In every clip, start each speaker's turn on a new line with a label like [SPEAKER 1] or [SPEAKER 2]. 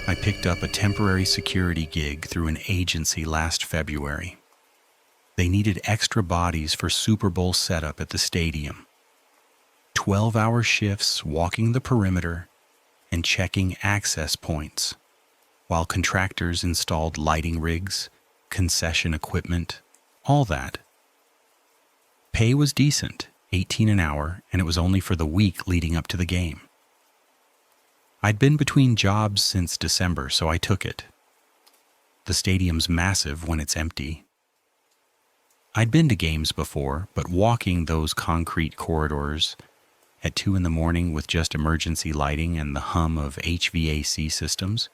[SPEAKER 1] I picked up a temporary security gig through an agency last February. They needed extra bodies for Super Bowl setup at the stadium. 12-hour shifts walking the perimeter and checking access points, while contractors installed lighting rigs, concession equipment, all that. Pay was decent, $18 an hour, and it was only for the week leading up to the game. I'd been between jobs since December, so I took it. The stadium's massive when it's empty. I'd been to games before, but walking those concrete corridors at 2 a.m. with just emergency lighting and the hum of HVAC systems,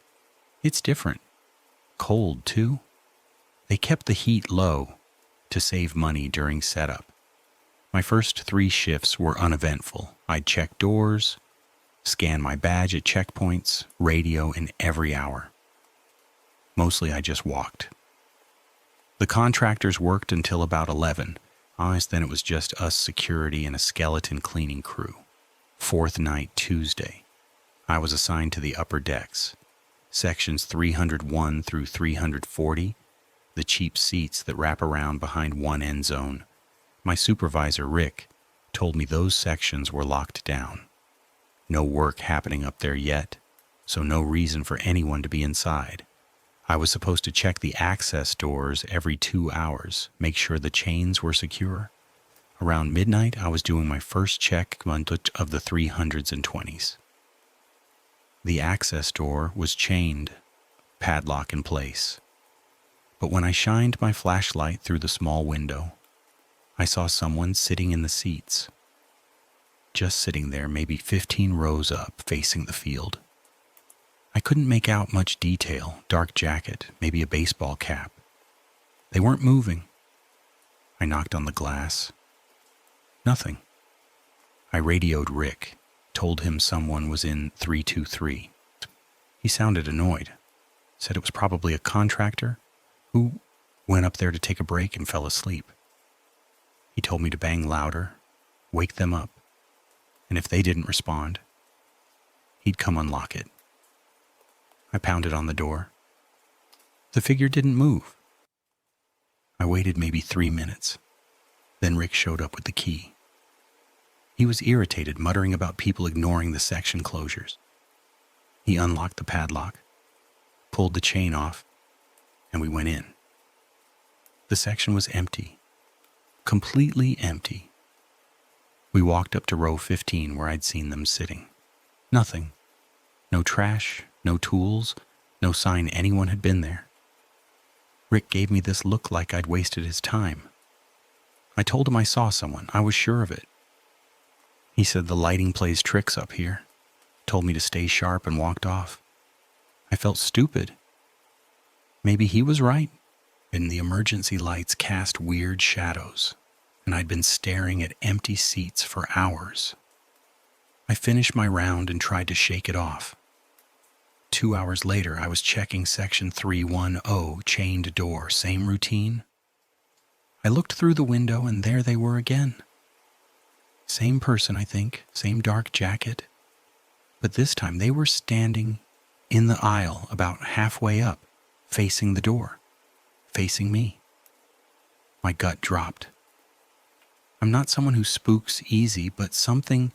[SPEAKER 1] it's different. Cold, too. They kept the heat low to save money during setup. My first 3 shifts were uneventful. I'd check doors, scan my badge at checkpoints, radio in every hour. Mostly I just walked. The contractors worked until about 11. Then it was just us security and a skeleton cleaning crew. 4th night, Tuesday. I was assigned to the upper decks, sections 301 through 340, the cheap seats that wrap around behind one end zone. My supervisor, Rick, told me those sections were locked down. No work happening up there yet, so no reason for anyone to be inside. I was supposed to check the access doors every 2 hours, make sure the chains were secure. Around midnight, I was doing my first check of the 300s and 20s. The access door was chained, padlock in place. But when I shined my flashlight through the small window, I saw someone sitting in the seats. Just sitting there, maybe 15 rows up, facing the field. I couldn't make out much detail, dark jacket, maybe a baseball cap. They weren't moving. I knocked on the glass. Nothing. I radioed Rick, told him someone was in 323. He sounded annoyed, said it was probably a contractor who went up there to take a break and fell asleep. He told me to bang louder, wake them up, and if they didn't respond, he'd come unlock it. I pounded on the door. The figure didn't move. I waited maybe 3 minutes. Then Rick showed up with the key. He was irritated, muttering about people ignoring the section closures. He unlocked the padlock, pulled the chain off, and we went in. The section was empty, completely empty. We walked up to row 15 where I'd seen them sitting. Nothing. No trash, no tools, no sign anyone had been there. Rick gave me this look like I'd wasted his time. I told him I saw someone. I was sure of it. He said the lighting plays tricks up here, told me to stay sharp and walked off. I felt stupid. Maybe he was right, and the emergency lights cast weird shadows, and I'd been staring at empty seats for hours. I finished my round and tried to shake it off. 2 hours later, I was checking section 310, chained door, same routine. I looked through the window and there they were again. Same person, I think, same dark jacket. But this time they were standing in the aisle about halfway up, facing the door, facing me. My gut dropped. I'm not someone who spooks easy, but something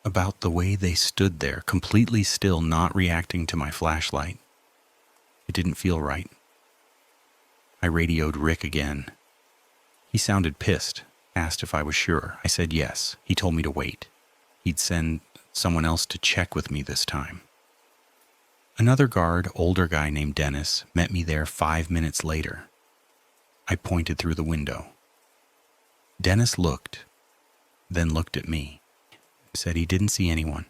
[SPEAKER 1] about the way they stood there, completely still, not reacting to my flashlight. It didn't feel right. I radioed Rick again. He sounded pissed, asked if I was sure. I said yes. He told me to wait. He'd send someone else to check with me this time. Another guard, older guy named Dennis, met me there 5 minutes later. I pointed through the window. Dennis looked, then looked at me. Said he didn't see anyone.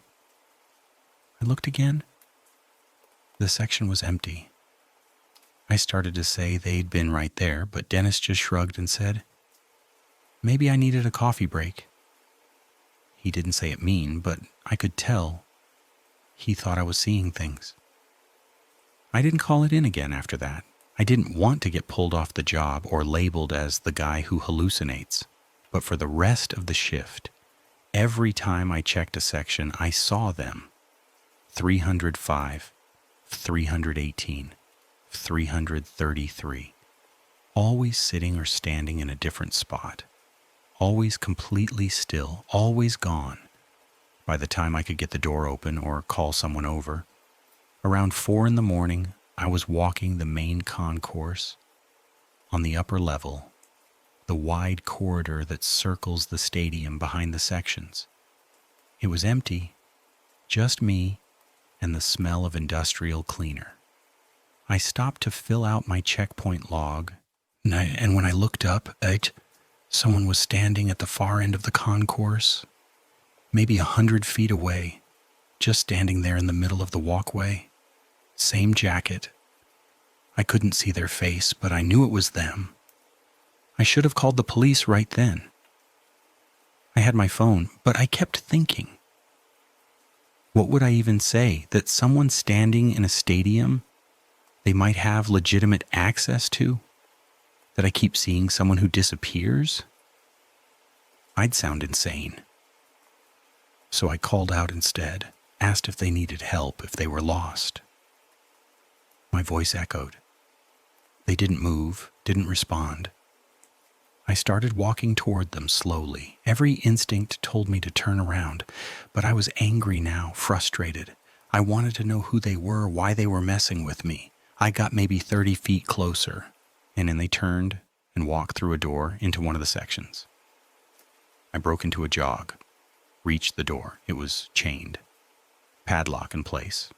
[SPEAKER 1] I looked again. The section was empty. I started to say they'd been right there, but Dennis just shrugged and said, maybe I needed a coffee break. He didn't say it mean, but I could tell he thought I was seeing things. I didn't call it in again after that. I didn't want to get pulled off the job or labeled as the guy who hallucinates, but for the rest of the shift, every time I checked a section, I saw them. 305, 318, 333. Always sitting or standing in a different spot. Always completely still, always gone. By the time I could get the door open or call someone over, around 4 in the morning, I was walking the main concourse. On the upper level, the wide corridor that circles the stadium behind the sections. It was empty, just me and the smell of industrial cleaner. I stopped to fill out my checkpoint log, and when I looked up, someone was standing at the far end of the concourse, maybe 100 feet away, just standing there in the middle of the walkway. Same jacket. I couldn't see their face, but I knew it was them. I should have called the police right then. I had my phone, but I kept thinking. What would I even say? That someone standing in a stadium they might have legitimate access to? That I keep seeing someone who disappears? I'd sound insane. So I called out instead, asked if they needed help, if they were lost. My voice echoed. They didn't move, didn't respond. I started walking toward them slowly. Every instinct told me to turn around, but I was angry now, frustrated. I wanted to know who they were, why they were messing with me. I got maybe 30 feet closer, and then they turned and walked through a door into one of the sections. I broke into a jog, reached the door. It was chained, padlock in place.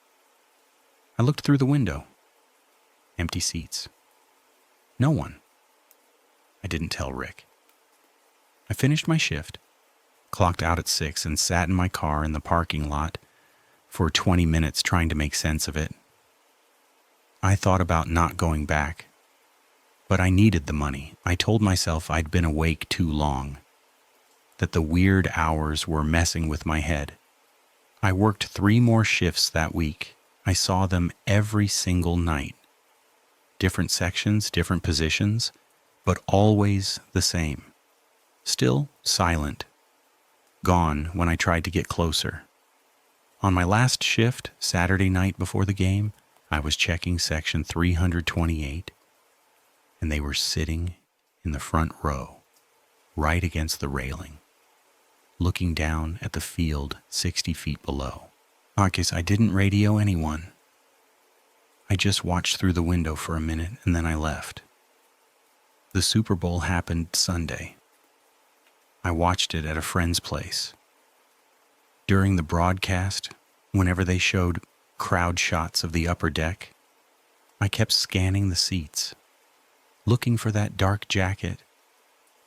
[SPEAKER 1] I looked through the window. Empty seats. No one. I didn't tell Rick. I finished my shift, clocked out at 6, and sat in my car in the parking lot for 20 minutes trying to make sense of it. I thought about not going back, but I needed the money. I told myself I'd been awake too long, that the weird hours were messing with my head. I worked 3 more shifts that week. I saw them every single night. Different sections, different positions, but always the same. Still silent. Gone when I tried to get closer. On my last shift, Saturday night before the game, I was checking section 328, and they were sitting in the front row, right against the railing, looking down at the field 60 feet below. Marcus, I didn't radio anyone. I just watched through the window for a minute, and then I left. The Super Bowl happened Sunday. I watched it at a friend's place. During the broadcast, whenever they showed crowd shots of the upper deck, I kept scanning the seats, looking for that dark jacket.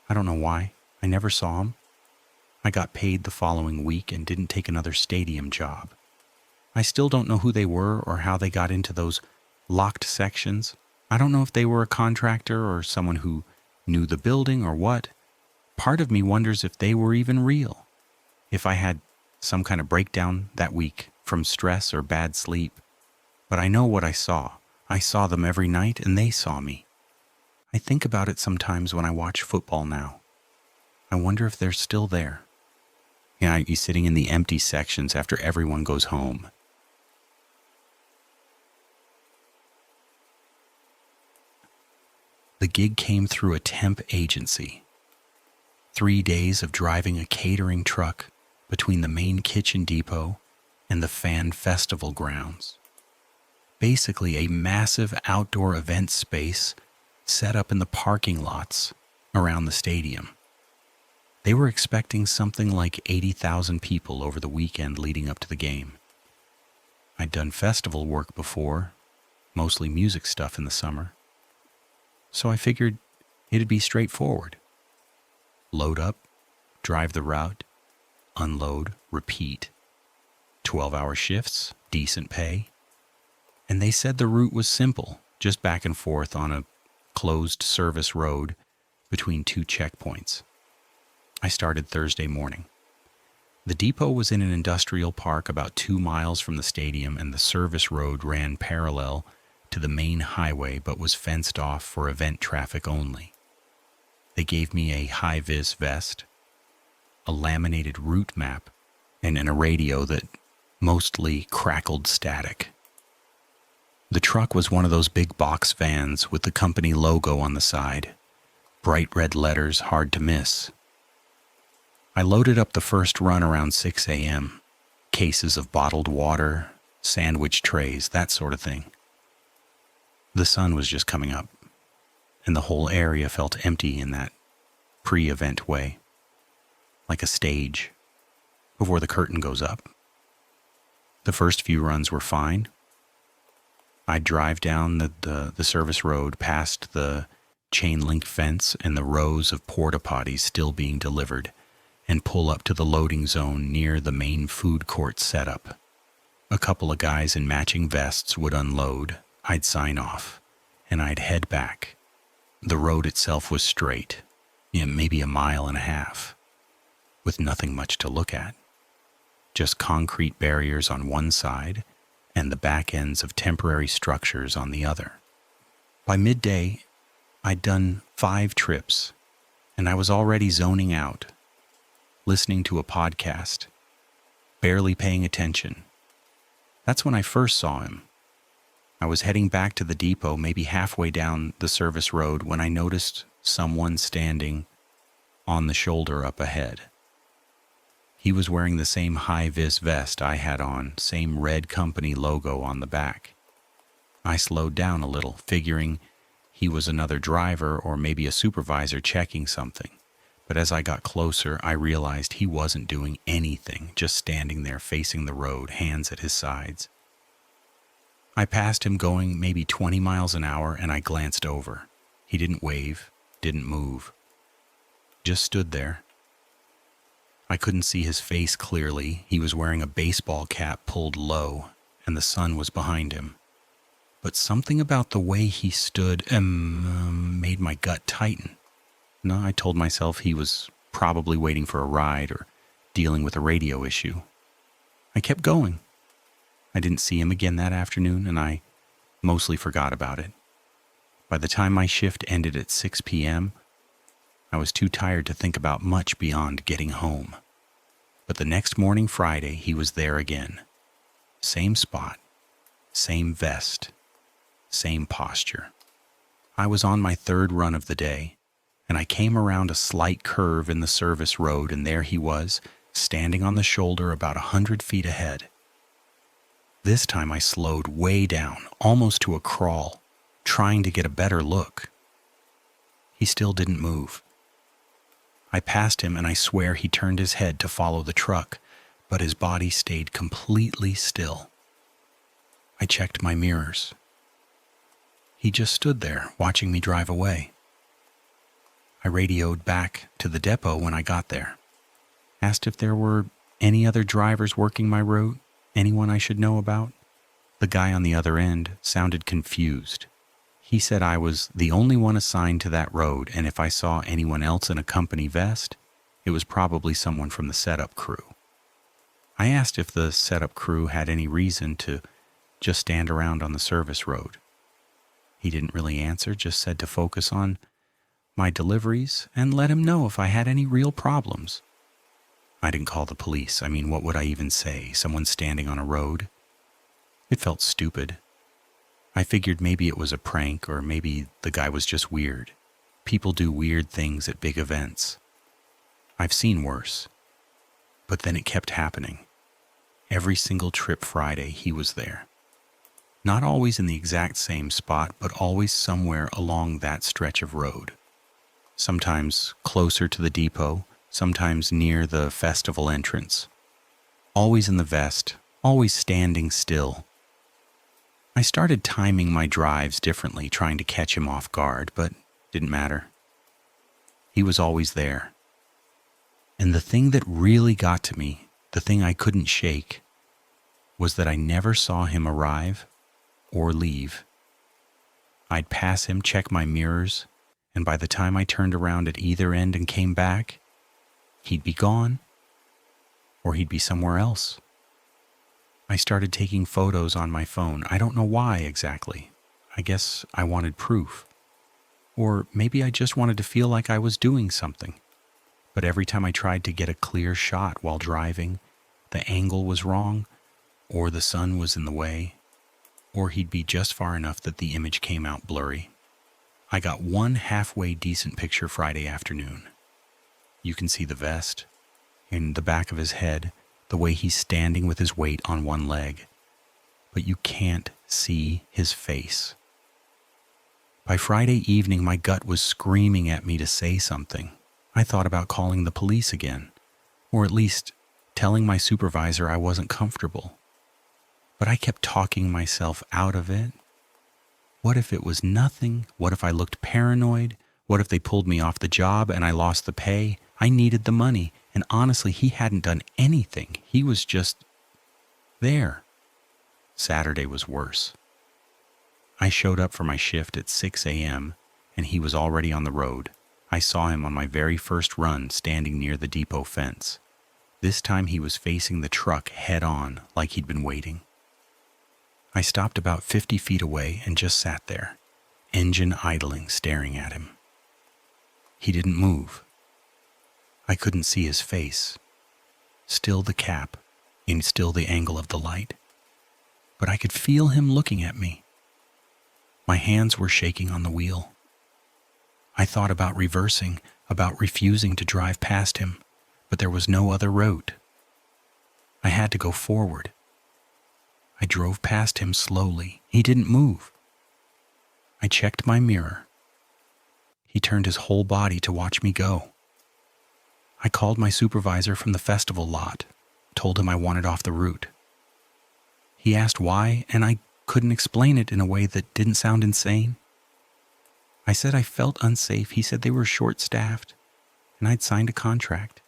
[SPEAKER 1] I don't know why. I never saw him. I got paid the following week and didn't take another stadium job. I still don't know who they were or how they got into those locked sections. I don't know if they were a contractor or someone who knew the building or what. Part of me wonders if they were even real. If I had some kind of breakdown that week from stress or bad sleep. But I know what I saw. I saw them every night and they saw me. I think about it sometimes when I watch football now. I wonder if they're still there. Yeah, you're sitting in the empty sections after everyone goes home. The gig came through a temp agency. 3 days of driving a catering truck between the main kitchen depot and the fan festival grounds. Basically a massive outdoor event space set up in the parking lots around the stadium. They were expecting something like 80,000 people over the weekend leading up to the game. I'd done festival work before, mostly music stuff in the summer. So I figured it'd be straightforward. Load up, drive the route, unload, repeat. 12-hour shifts, decent pay. And they said the route was simple, just back and forth on a closed service road between 2 checkpoints. I started Thursday morning. The depot was in an industrial park about 2 miles from the stadium, and the service road ran parallel to the main highway but was fenced off for event traffic only. They gave me a high-vis vest, a laminated route map, and a radio that mostly crackled static. The truck was one of those big box vans with the company logo on the side. Bright red letters, hard to miss. I loaded up the first run around 6 a.m. Cases of bottled water, sandwich trays, that sort of thing. The sun was just coming up, and the whole area felt empty in that pre-event way, like a stage before the curtain goes up. The first few runs were fine. I'd drive down the service road past the chain link fence and the rows of porta potties still being delivered and pull up to the loading zone near the main food court setup. A couple of guys in matching vests would unload, I'd sign off, and I'd head back. The road itself was straight, maybe a mile and a half, with nothing much to look at. Just concrete barriers on one side and the back ends of temporary structures on the other. By midday, I'd done 5 trips, and I was already zoning out, listening to a podcast, barely paying attention. That's when I first saw him. I was heading back to the depot, maybe halfway down the service road, when I noticed someone standing on the shoulder up ahead. He was wearing the same high-vis vest I had on, same red company logo on the back. I slowed down a little, figuring he was another driver or maybe a supervisor checking something. But as I got closer, I realized he wasn't doing anything, just standing there facing the road, hands at his sides. I passed him going maybe 20 miles an hour, and I glanced over. He didn't wave, didn't move, just stood there. I couldn't see his face clearly. He was wearing a baseball cap pulled low, and the sun was behind him. But something about the way he stood made my gut tighten. No, I told myself he was probably waiting for a ride or dealing with a radio issue. I kept going. I didn't see him again that afternoon, and I mostly forgot about it. By the time my shift ended at 6 p.m., I was too tired to think about much beyond getting home. But the next morning, Friday, he was there again. Same spot, same vest, same posture. I was on my 3rd run of the day, and I came around a slight curve in the service road, and there he was, standing on the shoulder about 100 feet ahead. This time I slowed way down, almost to a crawl, trying to get a better look. He still didn't move. I passed him, and I swear he turned his head to follow the truck, but his body stayed completely still. I checked my mirrors. He just stood there, watching me drive away. I radioed back to the depot when I got there. Asked if there were any other drivers working my route, anyone I should know about. The guy on the other end sounded confused. He said I was the only one assigned to that road, and if I saw anyone else in a company vest, it was probably someone from the setup crew. I asked if the setup crew had any reason to just stand around on the service road. He didn't really answer, just said to focus on my deliveries and let him know if I had any real problems. I didn't call the police. I mean, what would I even say? Someone standing on a road? It felt stupid. I figured maybe it was a prank, or maybe the guy was just weird. People do weird things at big events. I've seen worse. But then it kept happening. Every single trip Friday, he was there. Not always in the exact same spot, but always somewhere along that stretch of road. Sometimes closer to the depot, sometimes near the festival entrance. Always in the vest, always standing still. I started timing my drives differently, trying to catch him off guard, but didn't matter. He was always there. And the thing that really got to me, the thing I couldn't shake, was that I never saw him arrive or leave. I'd pass him, check my mirrors, and by the time I turned around at either end and came back, he'd be gone, or he'd be somewhere else. I started taking photos on my phone. I don't know why exactly. I guess I wanted proof. Or maybe I just wanted to feel like I was doing something. But every time I tried to get a clear shot while driving, the angle was wrong, or the sun was in the way. or he'd be just far enough that the image came out blurry. I got one halfway decent picture Friday afternoon. You can see the vest, in the back of his head, the way he's standing with his weight on one leg. But you can't see his face. By Friday evening, my gut was screaming at me to say something. I thought about calling the police again, or at least telling my supervisor I wasn't comfortable. But I kept talking myself out of it. What if it was nothing? What if I looked paranoid? What if they pulled me off the job and I lost the pay? I needed the money, and honestly, he hadn't done anything. He was just there. Saturday was worse. I showed up for my shift at 6 a.m., and he was already on the road. I saw him on my very first run standing near the depot fence. This time he was facing the truck head-on, like he'd been waiting. I stopped about 50 feet away and just sat there, engine idling, staring at him. He didn't move. I couldn't see his face. Still the cap, and still the angle of the light. But I could feel him looking at me. My hands were shaking on the wheel. I thought about reversing, about refusing to drive past him, but there was no other route. I had to go forward. I drove past him slowly. He didn't move. I checked my mirror. He turned his whole body to watch me go. I called my supervisor from the festival lot, told him I wanted off the route. He asked why, and I couldn't explain it in a way that didn't sound insane. I said I felt unsafe. He said they were short-staffed, and I'd signed a contract.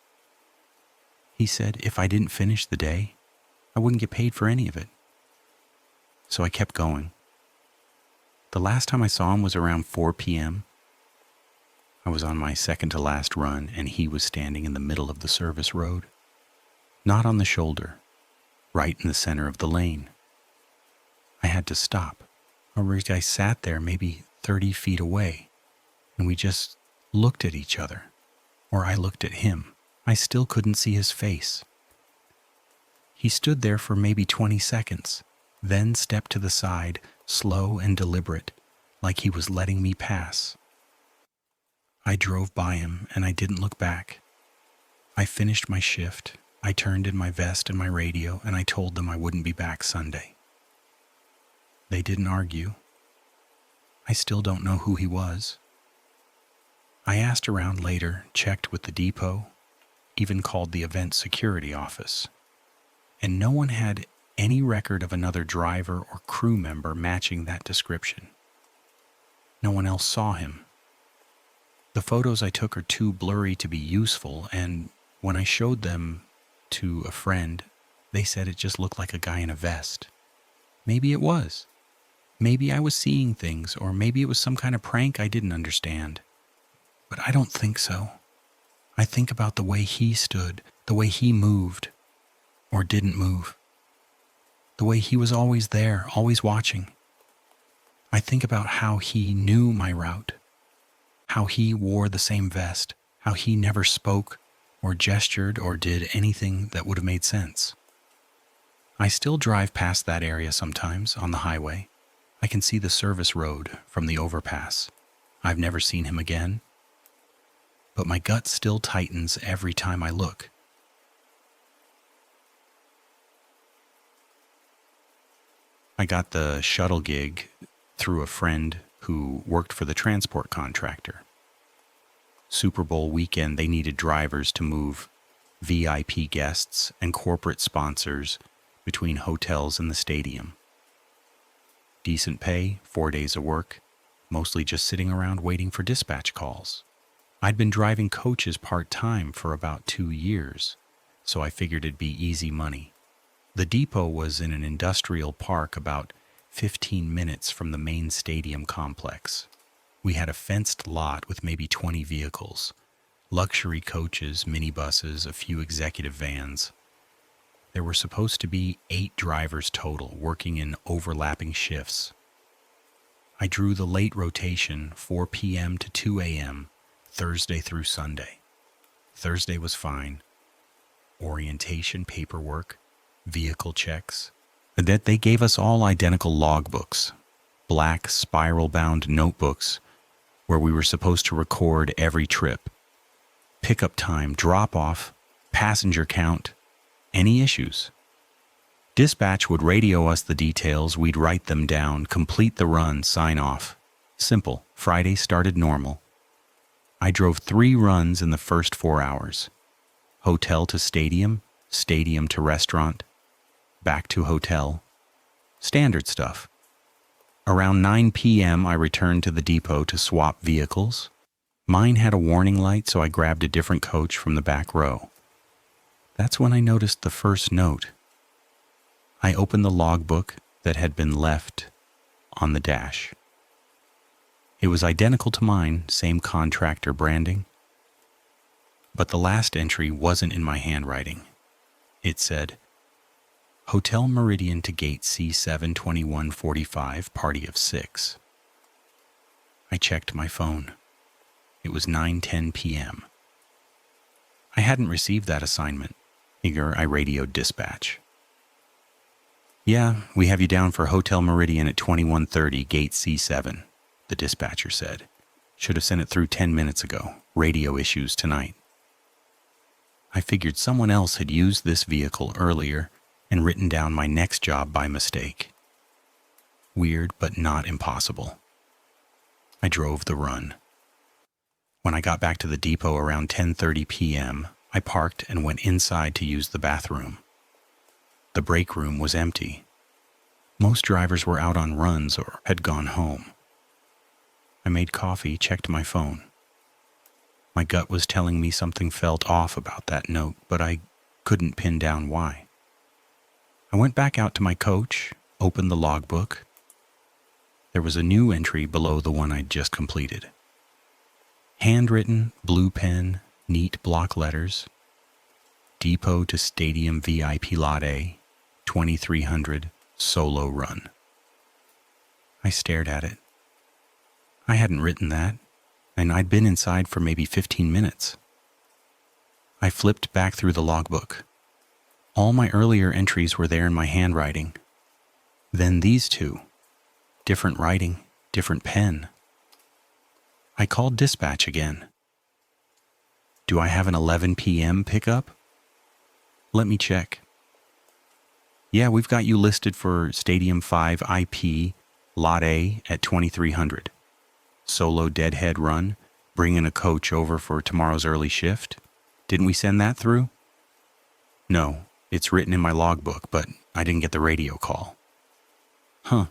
[SPEAKER 1] He said if I didn't finish the day, I wouldn't get paid for any of it. So I kept going. The last time I saw him was around 4 p.m. I was on my second-to-last run, and he was standing in the middle of the service road. Not on the shoulder, right in the center of the lane. I had to stop, or I sat there maybe 30 feet away, and we just looked at each other, or I looked at him. I still couldn't see his face. He stood there for maybe 20 seconds, then stepped to the side, slow and deliberate, like he was letting me pass. I drove by him, and I didn't look back. I finished my shift. I turned in my vest and my radio, and I told them I wouldn't be back Sunday. They didn't argue. I still don't know who he was. I asked around later, checked with the depot, even called the event security office, and no one had any record of another driver or crew member matching that description. No one else saw him. The photos I took are too blurry to be useful, and when I showed them to a friend, they said it just looked like a guy in a vest. Maybe it was. Maybe I was seeing things, or maybe it was some kind of prank I didn't understand. But I don't think so. I think about the way he stood, the way he moved, or didn't move. The way he was always there, always watching. I think about how he knew my route, how he wore the same vest, how he never spoke or gestured or did anything that would have made sense. I still drive past that area sometimes on the highway. I can see the service road from the overpass. I've never seen him again, but my gut still tightens every time I look. I got the shuttle gig through a friend who worked for the transport contractor. Super Bowl weekend, they needed drivers to move VIP guests and corporate sponsors between hotels and the stadium. Decent pay, 4 days of work, mostly just sitting around waiting for dispatch calls. I'd been driving coaches part-time for about 2 years, so I figured it'd be easy money. The depot was in an industrial park about 15 minutes from the main stadium complex. We had a fenced lot with maybe 20 vehicles, luxury coaches, minibuses, a few executive vans. There were supposed to be 8 drivers total, working in overlapping shifts. I drew the late rotation, 4 p.m. to 2 a.m., Thursday through Sunday. Thursday was fine. Orientation, paperwork, vehicle checks, That they gave us all identical logbooks, black spiral-bound notebooks where we were supposed to record every trip. Pickup time, drop-off, passenger count, any issues. Dispatch would radio us the details, we'd write them down, complete the run, sign off. Simple. Friday started normal. I drove 3 runs in the first 4 hours. Hotel to stadium, stadium to restaurant, back to hotel. Standard stuff. Around 9 p.m. I returned to the depot to swap vehicles. Mine had a warning light, so I grabbed a different coach from the back row. That's when I noticed the first note. I opened the logbook that had been left on the dash. It was identical to mine, same contractor branding. But the last entry wasn't in my handwriting. It said, Hotel Meridian to Gate C7 2145, party of 6. I checked my phone. It was 9:10 p.m. I hadn't received that assignment. Eager, I radioed dispatch. Yeah, we have you down for Hotel Meridian at 2130, Gate C7, the dispatcher said. Should have sent it through 10 minutes ago. Radio issues tonight. I figured someone else had used this vehicle earlier and written down my next job by mistake. Weird, but not impossible. I drove the run. When I got back to the depot around 10:30 p.m., I parked and went inside to use the bathroom. The break room was empty. Most drivers were out on runs or had gone home. I made coffee, checked my phone. My gut was telling me something felt off about that note, but I couldn't pin down why. I went back out to my coach, opened the logbook. There was a new entry below the one I'd just completed. Handwritten, blue pen, neat block letters. Depot to Stadium VIP Lot A, 2300, solo run. I stared at it. I hadn't written that, and I'd been inside for maybe 15 minutes. I flipped back through the logbook. All my earlier entries were there in my handwriting. Then these two. Different writing, different pen. I called dispatch again. Do I have an 11 p.m. pickup? Let me check. Yeah, we've got you listed for Stadium 5 IP, Lot A at 2300. Solo deadhead run, bringing a coach over for tomorrow's early shift. Didn't we send that through? No, it's written in my logbook, but I didn't get the radio call. Huh.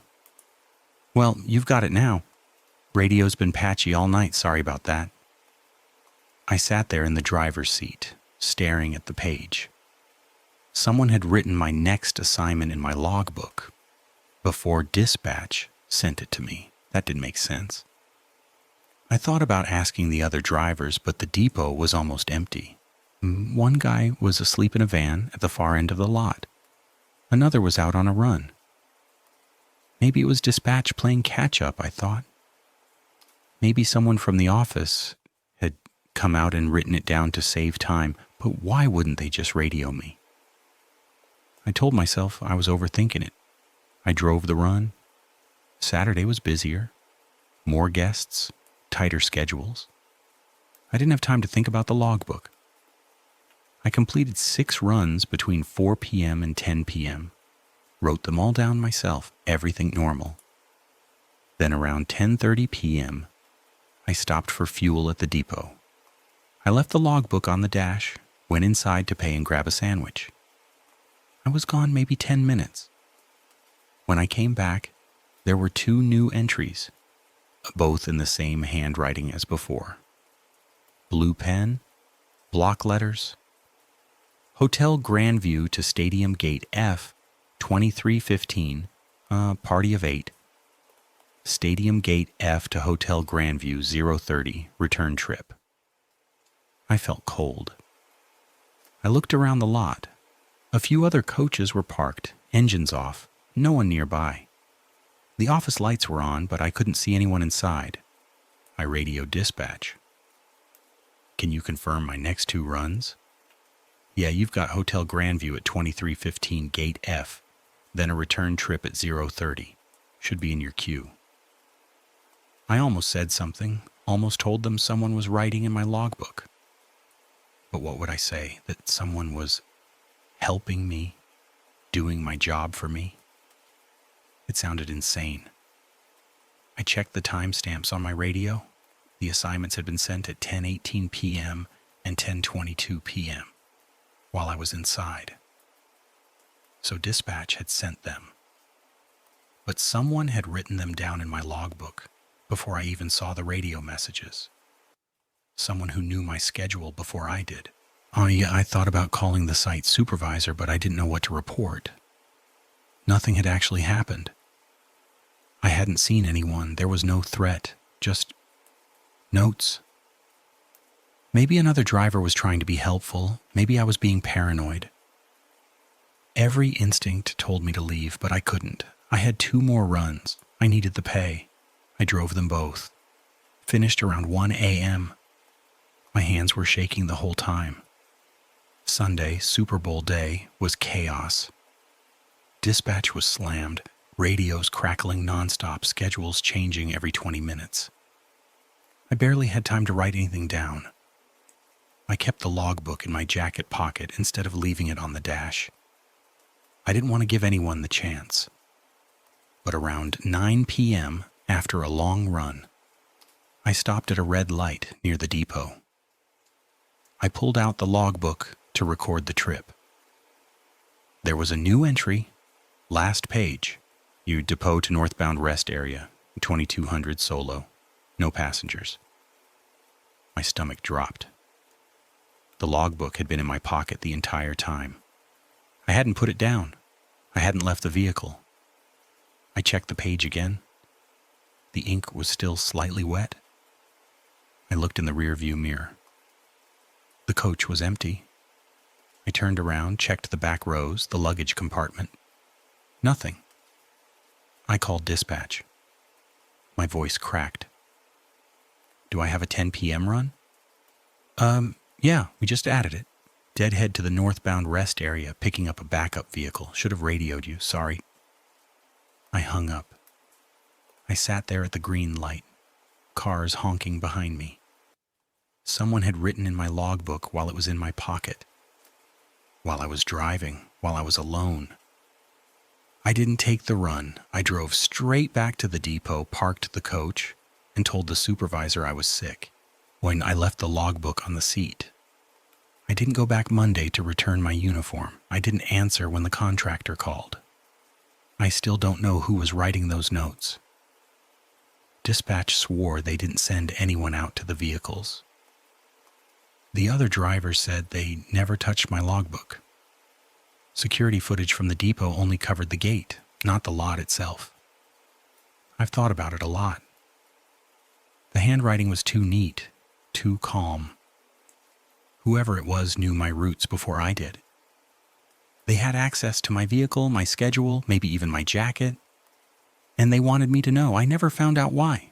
[SPEAKER 1] Well, you've got it now. Radio's been patchy all night, sorry about that. I sat there in the driver's seat, staring at the page. Someone had written my next assignment in my logbook before dispatch sent it to me. That didn't make sense. I thought about asking the other drivers, but the depot was almost empty. One guy was asleep in a van at the far end of the lot. Another was out on a run. Maybe it was dispatch playing catch-up, I thought. Maybe someone from the office had come out and written it down to save time, but why wouldn't they just radio me? I told myself I was overthinking it. I drove the run. Saturday was busier. More guests, tighter schedules. I didn't have time to think about the logbook. I completed 6 runs between 4 p.m. and 10 p.m. Wrote them all down myself, everything normal. Then around 10:30 p.m., I stopped for fuel at the depot. I left the logbook on the dash, went inside to pay and grab a sandwich. I was gone maybe 10 minutes. When I came back, there were 2 new entries, both in the same handwriting as before. Blue pen, block letters. Hotel Grandview to Stadium Gate F, 2315, party of 8. Stadium Gate F to Hotel Grandview 030, return trip. I felt cold. I looked around the lot. A few other coaches were parked, engines off, no one nearby. The office lights were on, but I couldn't see anyone inside. I radioed dispatch. Can you confirm my next 2 runs? Yeah, you've got Hotel Grandview at 2315 Gate F, then a return trip at 0:30. Should be in your queue. I almost said something, almost told them someone was writing in my logbook. But what would I say? That someone was helping me, doing my job for me? It sounded insane. I checked the timestamps on my radio. The assignments had been sent at 10:18 p.m. and 10:22 p.m. while I was inside. So dispatch had sent them. But someone had written them down in my logbook before I even saw the radio messages. Someone who knew my schedule before I did. I thought about calling the site supervisor, but I didn't know what to report. Nothing had actually happened. I hadn't seen anyone. There was no threat, just notes. Maybe another driver was trying to be helpful. Maybe I was being paranoid. Every instinct told me to leave, but I couldn't. I had 2 more runs. I needed the pay. I drove them both. Finished around 1 a.m. My hands were shaking the whole time. Sunday, Super Bowl day, was chaos. Dispatch was slammed, radios crackling nonstop, schedules changing every 20 minutes. I barely had time to write anything down. I kept the logbook in my jacket pocket instead of leaving it on the dash. I didn't want to give anyone the chance. But around 9 p.m., after a long run, I stopped at a red light near the depot. I pulled out the logbook to record the trip. There was a new entry, last page. You depot to northbound rest area, 2200 solo, no passengers. My stomach dropped. The logbook had been in my pocket the entire time. I hadn't put it down. I hadn't left the vehicle. I checked the page again. The ink was still slightly wet. I looked in the rearview mirror. The coach was empty. I turned around, checked the back rows, the luggage compartment. Nothing. I called dispatch. My voice cracked. Do I have a 10 p.m. run? Yeah, we just added it. Deadhead to the northbound rest area, picking up a backup vehicle. Should have radioed you, sorry. I hung up. I sat there at the green light, cars honking behind me. Someone had written in my logbook while it was in my pocket. While I was driving, while I was alone. I didn't take the run. I drove straight back to the depot, parked the coach, and told the supervisor I was sick. When I left the logbook on the seat. I didn't go back Monday to return my uniform. I didn't answer when the contractor called. I still don't know who was writing those notes. Dispatch swore they didn't send anyone out to the vehicles. The other drivers said they never touched my logbook. Security footage from the depot only covered the gate, not the lot itself. I've thought about it a lot. The handwriting was too neat, too calm. Whoever it was knew my routes before I did. They had access to my vehicle, my schedule, maybe even my jacket. And they wanted me to know. I never found out why.